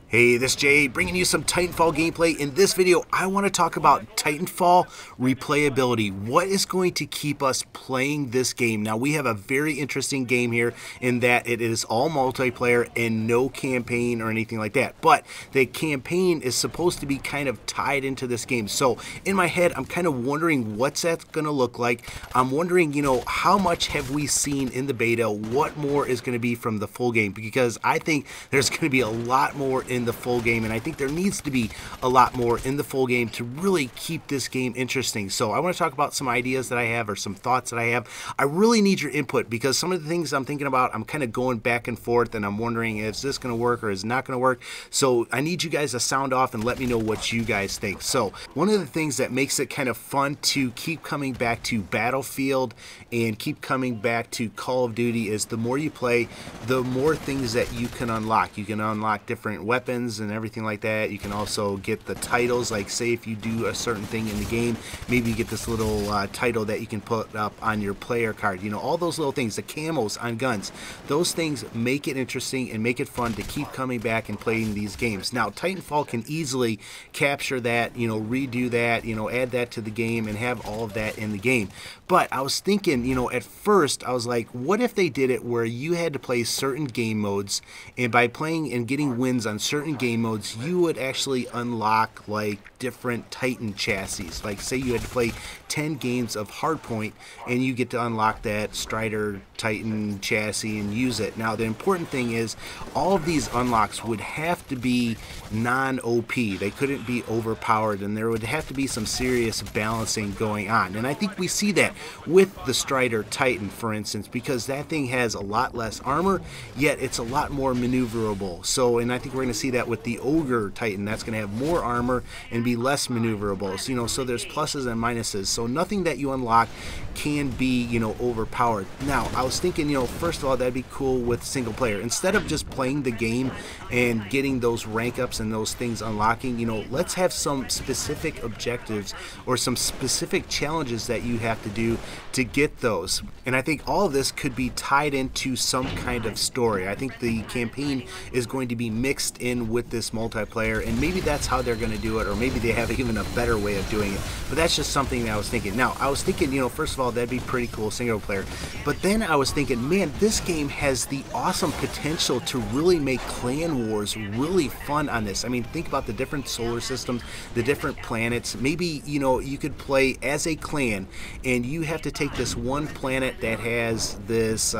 Hey, this is Jay bringing you some Titanfall gameplay. In this video, I want to talk about Titanfall replayability. What is going to keep us playing this game? Now, we have a very interesting game here in that it is all multiplayer and no campaign or anything like that. But the campaign is supposed to be kind of tied into this game. So in my head, I'm kind of wondering what's that going to look like. I'm wondering, how much have we seen in the beta? What more is going to be from the full game? Because I think there's going to be a lot more in the full game, and I think there needs to be a lot more in the full game to really keep this game interesting. So I want to talk about some ideas that I have or some thoughts that I have. I really need your input because some of the things I'm thinking about, I'm kind of going back and forth, and I'm wondering, is this going to work or is it not going to work? So I need you guys to sound off and let me know what you guys think. So one of the things that makes it kind of fun to keep coming back to Battlefield and keep coming back to Call of Duty is the more you play, the more things that you can unlock. You can unlock different weapons and everything like that. You can also get the titles, like say if you do a certain thing in the game, maybe you get this little title that you can put up on your player card. All those little things, the camos on guns, those things make it interesting and make it fun to keep coming back and playing these games. Now, Titanfall can easily capture that, redo that, add that to the game and have all of that in the game. But I was thinking, at first I was like, what if they did it where you had to play certain game modes, and by playing and getting wins on certain game modes, you would actually unlock like different Titan chassis. Like say you had to play 10 games of Hardpoint and you get to unlock that Strider Titan chassis and use it. Now the important thing is all of these unlocks would have to be non-OP. They couldn't be overpowered, and there would have to be some serious balancing going on. And I think we see that with the Strider Titan, for instance, because that thing has a lot less armor, yet it's a lot more maneuverable. So, and I think we're going to see that with the Ogre Titan. That's going to have more armor and be less maneuverable. So, so there's pluses and minuses. So nothing that you unlock can be, overpowered. Now, I was thinking, first of all, that'd be cool with single player. Instead of just playing the game and getting those rank ups and those things unlocking, let's have some specific objectives or some specific challenges that you have to do to get those. And I think all of this could be tied into some kind of story. I think the campaign is going to be mixed in with this multiplayer, and maybe that's how they're going to do it, or maybe they have even a better way of doing it. But that's just something that I was thinking. Now, I was thinking, first of all, that'd be pretty cool single player. But then I was thinking, man, this game has the awesome potential to really make clan wars really fun on this. I mean, think about the different solar systems, the different planets. Maybe, you could play as a clan, and you have to take this one planet that has this,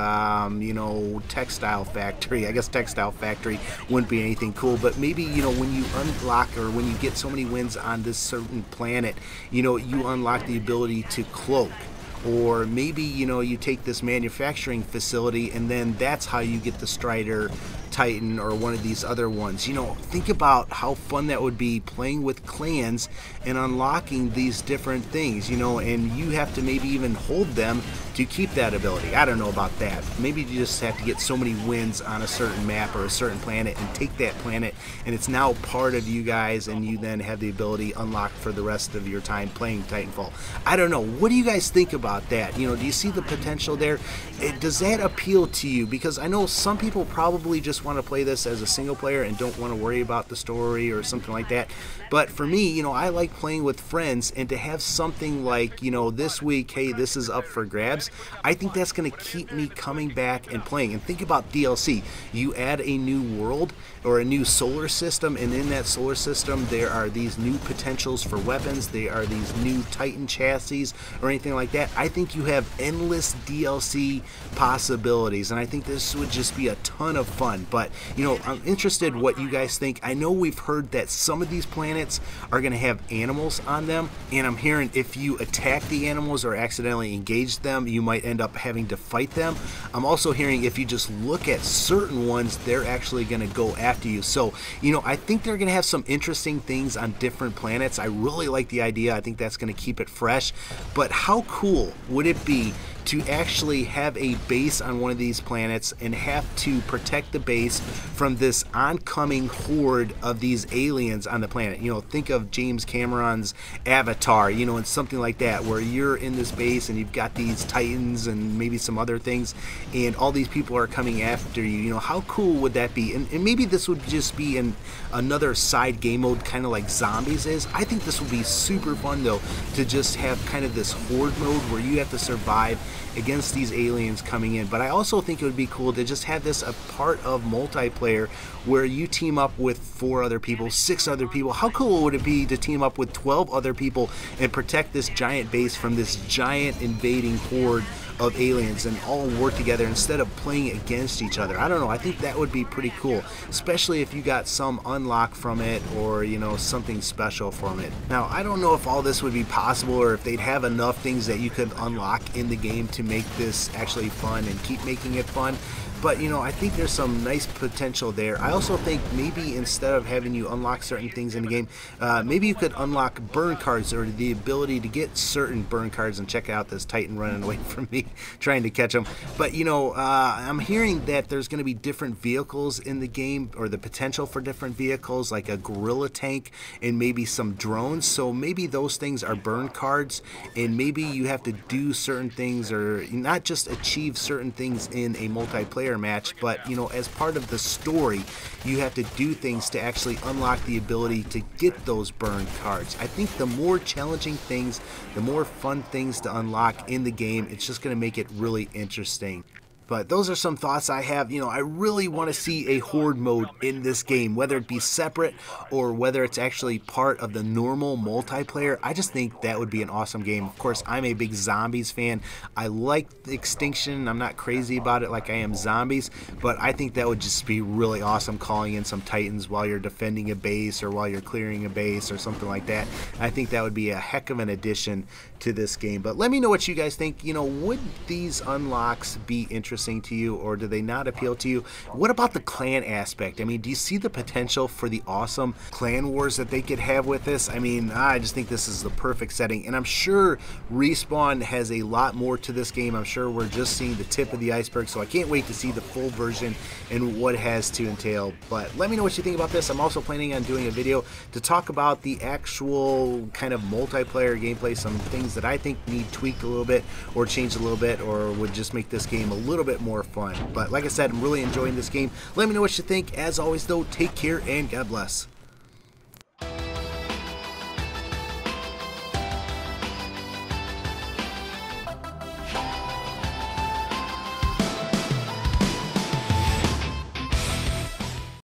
textile factory. I guess textile factory wouldn't be anything cool, but maybe, when you unlock or when you get so many wins on this certain planet, you unlock the ability to cloak. Or maybe, you take this manufacturing facility and then that's how you get the Strider Titan or one of these other ones. Think about how fun that would be playing with clans and unlocking these different things, and you have to maybe even hold them to keep that ability. I don't know about that. Maybe you just have to get so many wins on a certain map or a certain planet and take that planet, and it's now part of you guys, and you then have the ability unlocked for the rest of your time playing Titanfall. I don't know. What do you guys think about that? Do you see the potential there? Does that appeal to you? Because I know some people probably just want to play this as a single player and don't want to worry about the story or something like that. But for me, I like playing with friends, and to have something like, this week, hey, this is up for grabs, I think that's going to keep me coming back and playing. And think about DLC. You add a new world or a new solar system, and in that solar system there are these new potentials for weapons, there are these new Titan chassis or anything like that. I think you have endless DLC possibilities, and I think this would just be a ton of fun. But I'm interested what you guys think. I know we've heard that some of these planets are going to have animals on them, and I'm hearing if you attack the animals or accidentally engage them, you might end up having to fight them. I'm also hearing if you just look at certain ones, they're actually going to go after you. So I think they're going to have some interesting things on different planets. I really like the idea. I think that's going to keep it fresh. But how cool would it be to actually have a base on one of these planets and have to protect the base from this oncoming horde of these aliens on the planet. You know, think of James Cameron's Avatar, you know, and something like that, where you're in this base and you've got these Titans and maybe some other things, and all these people are coming after you. You know, how cool would that be? And maybe this would just be in another side game mode, kind of like Zombies is. I think this would be super fun, though, to just have kind of this horde mode where you have to survive against these aliens coming in. But I also think it would be cool to just have this a part of multiplayer where you team up with 4 other people, 6 other people. How cool would it be to team up with 12 other people and protect this giant base from this giant invading horde of aliens and all work together instead of playing against each other? I don't know, I think that would be pretty cool, especially if you got some unlock from it, or you know, something special from it. Now, I don't know if all this would be possible or if they'd have enough things that you could unlock in the game to make this actually fun and keep making it fun. But, you know, I think there's some nice potential there. I also think maybe instead of having you unlock certain things in the game, maybe you could unlock burn cards, or the ability to get certain burn cards. And check out this Titan running away from me, trying to catch him. But, you know, I'm hearing that there's going to be different vehicles in the game, or the potential for different vehicles, like a gorilla tank and maybe some drones. So maybe those things are burn cards, and maybe you have to do certain things, or not just achieve certain things in a multiplayer match, but you know, as part of the story, you have to do things to actually unlock the ability to get those burn cards. I think the more challenging things, the more fun things to unlock in the game, it's just going to make it really interesting. But those are some thoughts I have. You know, I really want to see a horde mode in this game, whether it be separate or whether it's actually part of the normal multiplayer. I just think that would be an awesome game. Of course, I'm a big Zombies fan. I like Extinction. I'm not crazy about it like I am Zombies, but I think that would just be really awesome, calling in some Titans while you're defending a base or while you're clearing a base or something like that. I think that would be a heck of an addition to this game. But let me know what you guys think. You know, would these unlocks be interesting to you, or do they not appeal to you? What about the clan aspect? I mean, do you see the potential for the awesome clan wars that they could have with this? I mean, I just think this is the perfect setting, and I'm sure Respawn has a lot more to this game. I'm sure we're just seeing the tip of the iceberg, so I can't wait to see the full version and what it has to entail. But let me know what you think about this. I'm also planning on doing a video to talk about the actual kind of multiplayer gameplay, some things that I think need tweaked a little bit or changed a little bit, or would just make this game a little bit more fun. But like I said, I'm really enjoying this game. Let me know what you think. As always, though, take care and God bless.